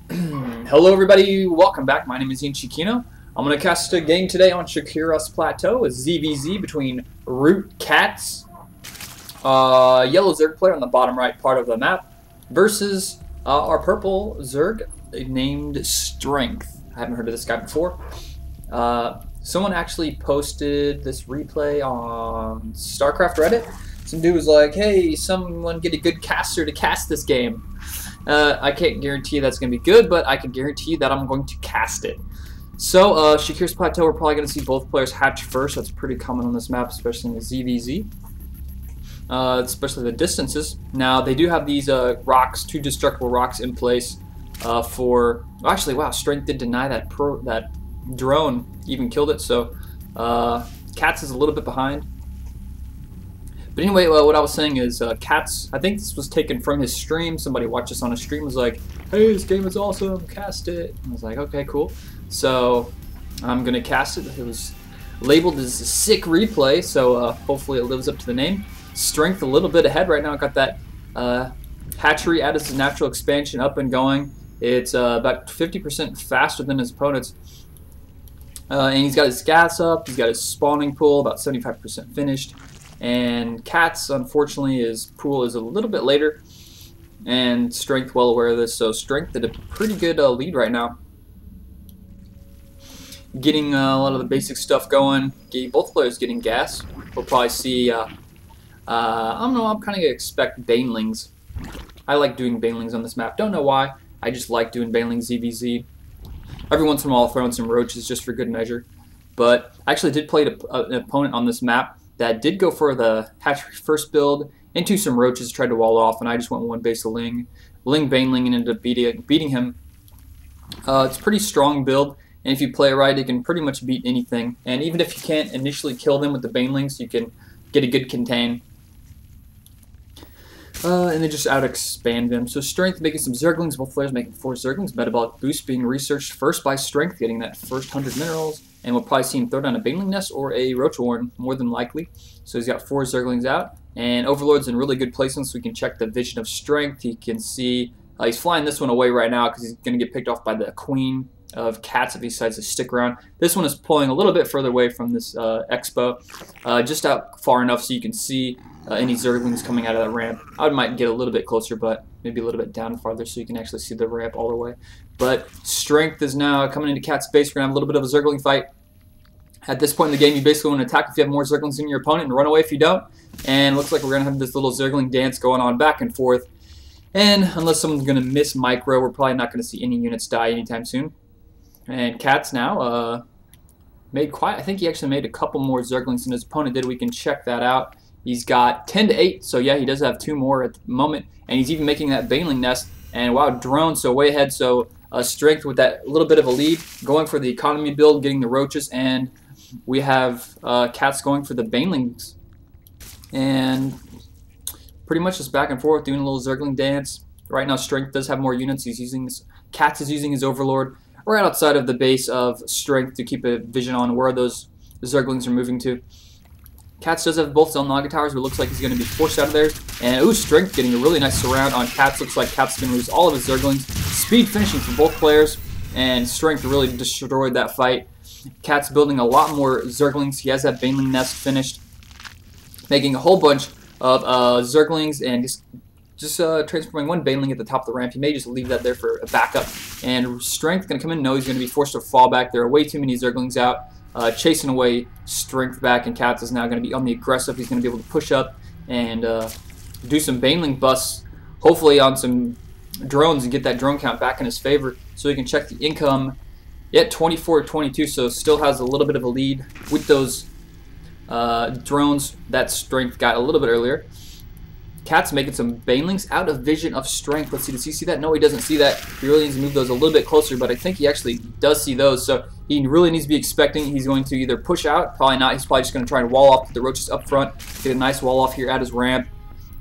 Hello everybody, welcome back. My name is EonShiKeno. I'm going to cast a game today on Shakira's Plateau, a ZVZ between ROOTCatz, yellow Zerg player on the bottom right part of the map, versus our purple Zerg named Strength. I haven't heard of this guy before. Someone actually posted this replay on Starcraft Reddit. Some dude was like, hey, someone get a good caster to cast this game. I can't guarantee that's going to be good, but I can guarantee that I'm going to cast it. So, Shakira's Plateau, we're probably going to see both players hatch first. That's pretty common on this map, especially in the ZVZ. Especially the distances. Now, they do have these rocks, 2 destructible rocks in place for... Actually, wow, Strength did deny that drone, even killed it, so Katz is a little bit behind. But anyway, what I was saying is, Katz, I think this was taken from his stream. Somebody watched this on a stream, was like, hey, this game is awesome, cast it. And I was like, okay, cool. So, I'm going to cast it. It was labeled as a sick replay, so hopefully it lives up to the name. Strength a little bit ahead right now. I got that hatchery at its natural expansion up and going. It's about 50% faster than his opponents. And he's got his gas up, he's got his spawning pool, about 75% finished. And Katz, unfortunately, his pool is a little bit later, and Strength well aware of this, so Strength did a pretty good lead right now. Getting a lot of the basic stuff going, both players getting gas. We'll probably see, I don't know, I'm kind of going to expect banelings. I like doing banelings on this map, don't know why, I just like doing banelings ZVZ. Every once in a while I'll throw in some roaches just for good measure. But I actually did play an opponent on this map that did go for the hatchery first build into some roaches, tried to wall off, and I just went one base of Ling Baneling, and ended up beating him. It's a pretty strong build, and if you play it right, it can pretty much beat anything. And even if you can't initially kill them with the Banelings, you can get a good contain. And then just out-expand them. So Strength making some Zerglings, both players making 4 Zerglings. Metabolic boost being researched first by Strength, getting that first 100 minerals. And we'll probably see him throw down a Baneling Nest or a Roach Warren, more than likely. So he's got 4 Zerglings out. And Overlord's in really good placement, so we can check the vision of Strength. He can see, he's flying this one away right now because he's going to get picked off by the Queen of Cats if he decides to stick around. This one is pulling a little bit further away from this expo, just out far enough so you can see any Zerglings coming out of that ramp. I might get a little bit closer, but maybe a little bit down farther so you can actually see the ramp all the way. But Strength is now coming into Cat's base. We're going to have a little bit of a Zergling fight. At this point in the game, you basically want to attack if you have more Zerglings than your opponent and run away if you don't. And it looks like we're going to have this little Zergling dance going on back and forth. And unless someone's going to miss micro, we're probably not going to see any units die anytime soon. And Katz now made quite, I think he actually made a couple more Zerglings than his opponent did. We can check that out. He's got 10 to 8, so yeah, he does have 2 more at the moment. And he's even making that Baneling Nest. And wow, drone, so way ahead. So Strength with that little bit of a lead, going for the economy build, getting the roaches, and we have Katz going for the Banelings. And pretty much just back and forth, doing a little Zergling dance. Right now, Strength does have more units. He's using this. Katz is using his Overlord right outside of the base of Strength to keep a vision on where those Zerglings are moving to. Katz does have both Zelnaga towers, but it looks like he's going to be forced out of there. And ooh, Strength getting a really nice surround on Katz. Looks like Katz is going to lose all of his Zerglings. Speed finishing for both players, and Strength really destroyed that fight. Katz building a lot more Zerglings. He has that Baneling Nest finished, making a whole bunch of Zerglings, and just transforming one Baneling at the top of the ramp. He may just leave that there for a backup. And Strength going to come in. No, he's going to be forced to fall back. There are way too many Zerglings out, chasing away Strength back, and Katz is now going to be on the aggressive. He's going to be able to push up and do some Baneling busts, hopefully on some drones, and get that drone count back in his favor so he can check the income. Yet 24-22, so still has a little bit of a lead with those drones that Strength got a little bit earlier. Katz making some Banelings out of vision of Strength. Let's see, does he see that? No, he doesn't see that. He really needs to move those a little bit closer, but I think he actually does see those, so he really needs to be expecting he's going to either push out, probably not, he's probably just going to try and wall off the roaches up front, get a nice wall off here at his ramp,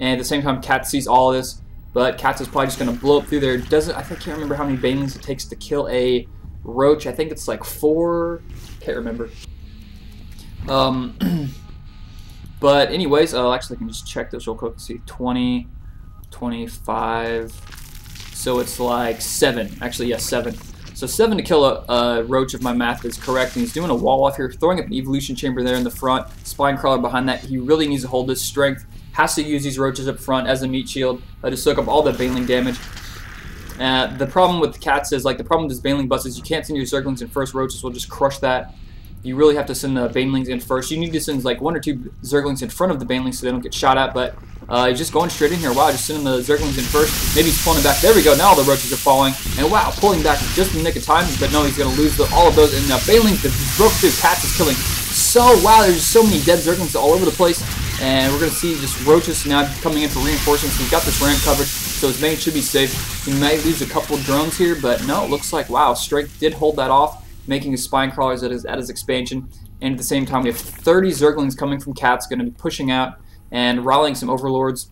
and at the same time Katz sees all of this, but Katz is probably just going to blow up through there. I can't remember how many Banelings it takes to kill a roach. I think it's like 4, can't remember. But anyways, actually I can just check this real quick and see. 20, 25, So it's like 7. Actually, yes, 7. So 7 to kill a roach if my math is correct. And he's doing a wall off here, throwing up an evolution chamber there in the front. Spine crawler behind that. He really needs to hold this strength. Has to use these roaches up front as a meat shield to soak up all the baneling damage. The problem with cats is, like, the problem with this baneling bus is you can't send your zerglings in first. Roaches will just crush that. You really have to send the banelings in first. You need to send like 1 or 2 zerglings in front of the banelings so they don't get shot at, but he's just going straight in here. Wow, just sending the zerglings in first. Maybe he's pulling it back. There we go. Now all the roaches are falling. And wow, pulling back just in the nick of time, but no, he's going to lose all of those. And banelings that broke through. Cats is killing. So, wow, there's just so many dead zerglings all over the place. And we're going to see just roaches now coming in for reinforcements. He's got this ramp covered, so his main should be safe. He might lose a couple drones here, but no, it looks like, wow, Strength did hold that off, making his spine crawlers at his expansion. And at the same time, we have 30 zerglings coming from cats, going to be pushing out and rallying some overlords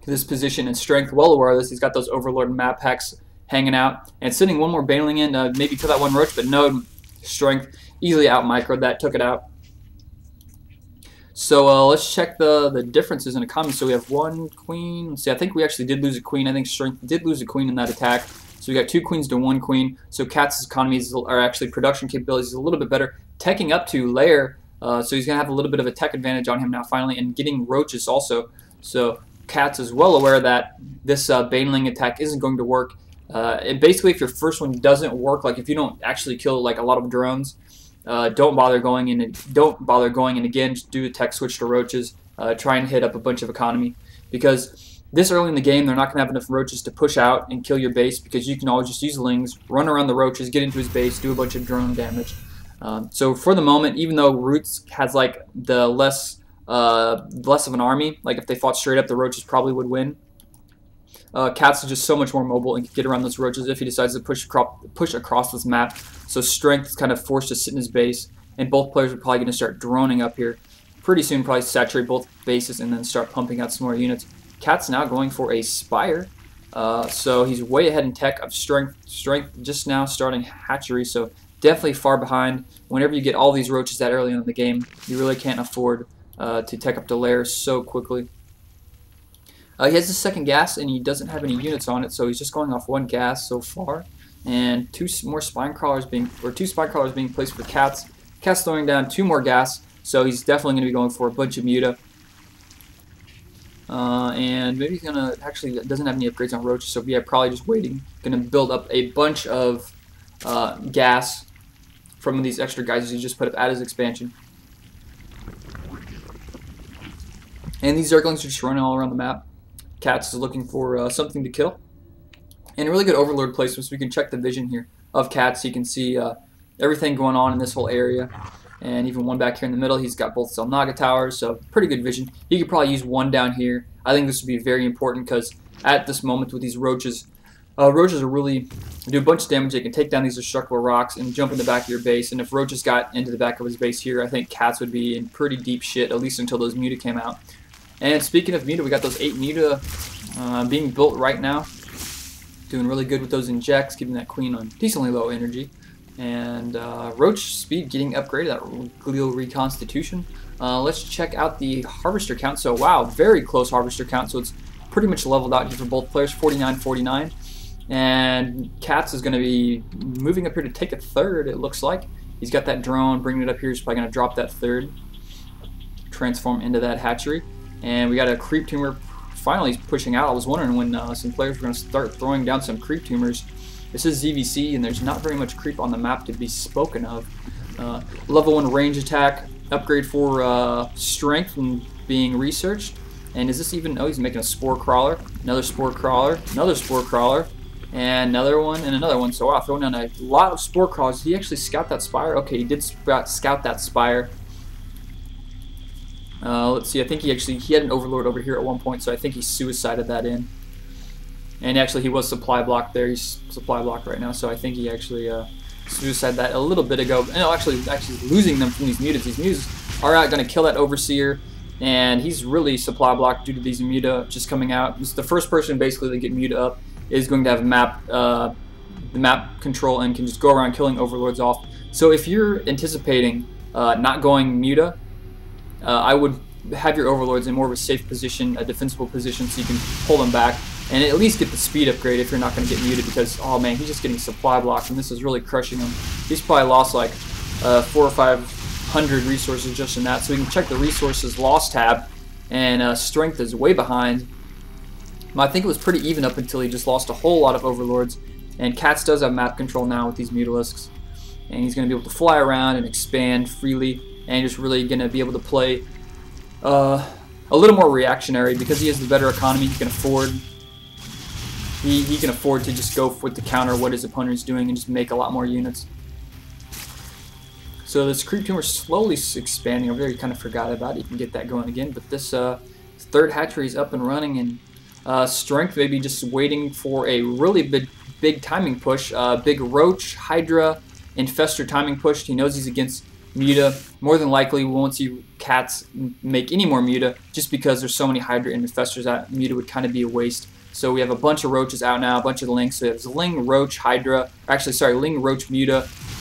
to this position. And Strength, well aware of this, he's got those overlord map packs hanging out and sending one more baneling in, maybe kill that one roach, but no, Strength easily out microed that, took it out. So let's check the differences in economy. So we have 1 queen. Let's see, I think we actually did lose a queen. I think Strength did lose a queen in that attack. So we got 2 queens to 1 queen. So Cats' economies are actually production capabilities is a little bit better. Teching up to Lair, so he's going to have a little bit of a tech advantage on him now finally, and getting roaches also. So Cats is well aware that this baneling attack isn't going to work. And basically, if your first one doesn't work, like if you don't actually kill like a lot of drones, don't bother going in. And again, just do a tech switch to roaches. Try and hit up a bunch of economy, because this early in the game they're not going to have enough roaches to push out and kill your base, because you can always just use lings, run around the roaches, get into his base, do a bunch of drone damage. So for the moment, even though Roots has like the less of an army, like if they fought straight up, the roaches probably would win. Cats is just so much more mobile and can get around those roaches if he decides to push across this map. So Strength is kind of forced to sit in his base, and both players are probably going to start droning up here. Pretty soon, probably saturate both bases and then start pumping out some more units. Cat's now going for a Spire. So he's way ahead in tech of Strength. Strength just now starting Hatchery, so definitely far behind. Whenever you get all these roaches that early in the game, you really can't afford to tech up the layers so quickly. He has his second gas, and he doesn't have any units on it, so he's just going off 1 gas so far. And 2 spine crawlers being placed for Cats. Cat's throwing down 2 more gas, so he's definitely going to be going for a bunch of muta. And maybe he's gonna actually doesn't have any upgrades on roaches, so yeah, probably just waiting. Gonna build up a bunch of gas from these extra guys he just put up at his expansion. And these zerglings are just running all around the map. Cats is looking for something to kill. And really good overlord placements. We can check the vision here of Cats. So you can see everything going on in this whole area. And even one back here in the middle. He's got both Selnaga towers, so pretty good vision. He could probably use 1 down here. I think this would be very important, because at this moment with these roaches, roaches are really do a bunch of damage. They can take down these destructible rocks and jump in the back of your base. And if roaches got into the back of his base here, I think Cats would be in pretty deep shit, at least until those muta came out. And speaking of muta, we got those 8 muta being built right now. Doing really good with those injects, keeping that queen on decently low energy. And roach speed getting upgraded, that glial reconstitution. Let's check out the harvester count. So wow, very close harvester count, so it's pretty much leveled out here for both players, 49-49. And Cats is going to be moving up here to take a 3rd, it looks like. He's got that drone, bringing it up here. He's probably going to drop that 3rd, transform into that hatchery. And we got a creep tumor finally pushing out. I was wondering when some players were going to start throwing down some creep tumors. This is ZVC, and there's not very much creep on the map to be spoken of. Level 1 range attack, upgrade for strength and being researched. And is this even, oh, he's making a spore crawler, another spore crawler, another spore crawler, and another one, and another one. So wow, throwing down a lot of spore crawlers. Did he actually scout that spire? Okay, he did scout that spire. Let's see, I think he had an overlord over here at one point, so I think he suicided that in. And actually, he was supply blocked there. He's supply blocked right now, so I think he actually suicided that a little bit ago. No, actually losing them from these mutas. These mutas are out, going to kill that overseer, and he's really supply blocked due to these muta just coming out. This is the first person basically to get muta up is going to have the map control and can just go around killing overlords off. So if you're anticipating not going muta, I would have your overlords in more of a safe position, a defensible position, so you can pull them back. and at least get the speed upgrade if you're not going to get muted, because, oh man, he's just getting supply blocked, and this is really crushing him. He's probably lost like 400 or 500 resources just in that. So we can check the resources loss tab, and strength is way behind. I think it was pretty even up until he just lost a whole lot of overlords. And Katz does have map control now with these mutalisks, and he's going to be able to fly around and expand freely, and just really going to be able to play a little more reactionary because he has the better economy. He can afford he can afford to just go with the counter what his opponent is doing and just make a lot more units. So this creep tumor is slowly expanding over there. You kind of forgot about it. You can get that going again, but this third hatchery is up and running, and strength maybe just waiting for a really big timing push. Big Roach, Hydra, Infestor timing push. He knows he's against Muta. More than likely, we won't see Katz make any more Muta just because there's so many Hydra and Infestors that Muta would kind of be a waste. So we have a bunch of Roaches out now, a bunch of the Lings. So we have Ling, Roach, Hydra. Actually, sorry, Ling, Roach, Muta,